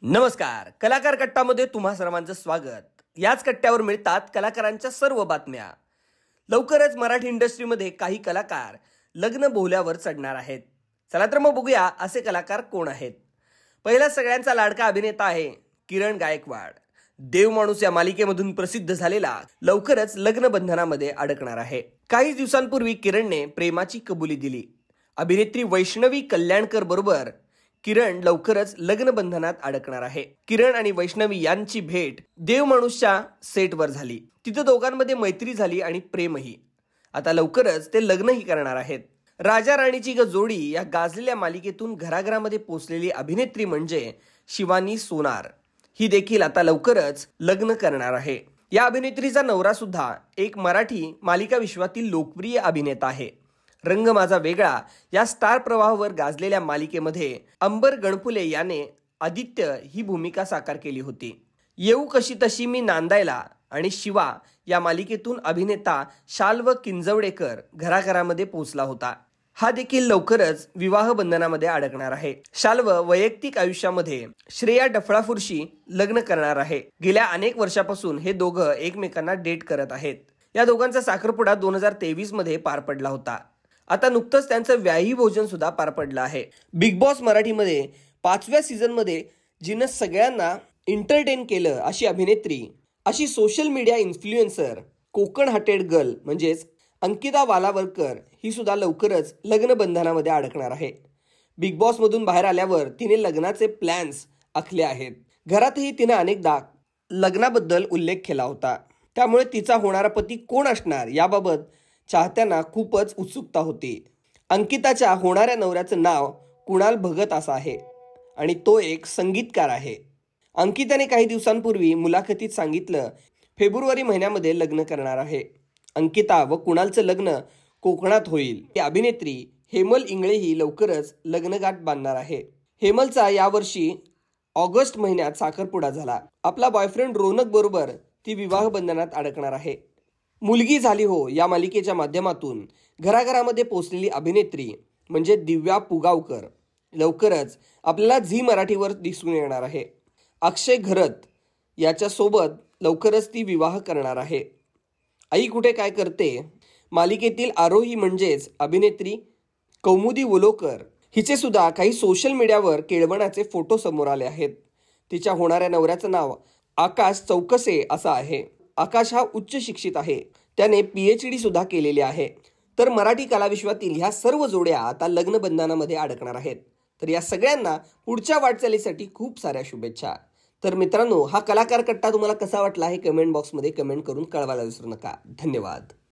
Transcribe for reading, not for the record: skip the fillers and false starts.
नमस्कार. कलाकार कट्टामध्ये तुम्हा सर्वांचं स्वागत. याच कट्ट्यावर मिळतात कलाकारांच्या सर्व बातम्या. लवकरच मराठी इंडस्ट्रीमध्ये काही कलाकार लग्न बोहल्यावर चढणार आहेत. चला तर मग बघूया असे कलाकार कोण आहेत. पहिला सगळ्यांचा लाडका अभिनेता आहे किरण गायकवाड. देव माणूस या मालिकेमधून प्रसिद्ध झालेला लवकरच लग्न बंधनामध्ये अडकणार आहे. काही दिवसांपूर्वी किरणने प्रेमाची कबुली दिली. अभिनेत्री वैष्णवी कल्याणकर बरोबर किरण लवकरच लग्न बंधनात अडकणार आहे. किरण आणि वैष्णवी यांची भेट देव माणूसच्या सेटवर झाली. तिथं दोघांमध्ये मैत्री झाली आणि प्रेमही. आता लवकरच ते लग्नही करणार आहेत. राजा राणीची जोडी या गाजलेल्या मालिकेतून घराघरामध्ये पोहोचलेली अभिनेत्री म्हणजे शिवानी सोनार. ही देखील आता लवकरच लग्न करणार आहे. या अभिनेत्रीचा नवरा सुद्धा एक मराठी मालिका विश्वातील लोकप्रिय अभिनेता आहे. रंग माझा वेगळा या स्टार प्रवाहावर गाजलेल्या मालिकेमध्ये अंबर गणपुले याने आदित्य ही भूमिका साकार केली होती. येऊ कशी तशी मी नांदायला आणि शिवा या मालिकेतून अभिनेता शाल्व किंजवडेकर घराघरामध्ये पोहोचला होता. हा देखील लवकरच विवाह बंधनामध्ये अडकणार आहे. शाल्व वैयक्तिक आयुष्यामध्ये श्रेया डफळाफुरशी लग्न करणार आहे. गेल्या अनेक वर्षापासून हे दोघं एकमेकांना डेट करत आहेत. या दोघांचा साखरपुडा 2023 मध्ये पार पडला होता. आता नुकतंच त्यांचं व्याही भोजन सुद्धा पार पडलं आहे. बिग बॉस मराठीमध्ये 5व्या सीझनमध्ये जिनं सगळ्यांना एंटरटेन केलं अशी अभिनेत्री, अशी social media influencer, Konkan hearted girl म्हणजेच अंकिता वालावलकर ही सुद्धा लवकरच लग्न बंधनामध्ये अडकणार आहे. बिग बॉसमधून बाहेर आल्यावर तिने लग्नाचे प्लॅन्स आखले आहेत. घरातही तिने अनेकदा लग्नाबद्दल उल्लेख केला होता. त्यामुळे तिचा होणारा पती कोण असणार याबाबत चाहत्यांना खूपच उत्सुकता होती. अंकिताच्या होणाऱ्या नवऱ्याचं नाव कुणाल भगत असं आहे आणि तो एक संगीतकार आहे. अंकिताने काही दिवसांपूर्वी मुलाखतीत सांगितलं फेब्रुवारी महिन्यामध्ये लग्न करणार आहे. अंकिता व कुणालचं लग्न कोकणात होईल. ही अभिनेत्री हेमल इंगळेही लवकरच लग्नगाठ बांधणार आहे. हेमलचा यावर्षी ऑगस्ट महिन्यात साखरपुडा झाला. आपला बॉयफ्रेंड रोनक बरोबर ती विवाह बंधनात अडकणार आहे. मुलगी झाली हो या मालिकेच्या माध्यमातून घराघरामध्ये पोहोचलेली अभिनेत्री म्हणजे दिव्या पुगावकर लवकरच आपल्याला झी मराठीवर दिसून येणार आहे. अक्षय घरत याच्यासोबत लवकरच ती विवाह करणार आहे. आई कुठे काय करते मालिकेतील आरोही म्हणजेच अभिनेत्री कौमुदी वलोकर हिचे सुद्धा काही सोशल मीडियावर केळवणाचे फोटो समोर आले आहेत. तिच्या होणाऱ्या नवऱ्याचं नाव आकाश चौकसे असं आहे. आकाश हा उच्च शिक्षित आहे. त्याने PhD सुद्धा केलेली आहे. तर मराठी कलाविश्वातील ह्या सर्व जोड्या आता लग्न बंधनामध्ये अडकणार आहेत. तर या सगळ्यांना पुढच्या वाटचालीसाठी खूप साऱ्या शुभेच्छा. तर मित्रांनो, हा कलाकार कट्टा तुम्हाला कसा वाटला हे कमेंट बॉक्समध्ये कमेंट करून कळवायला विसरू नका. धन्यवाद.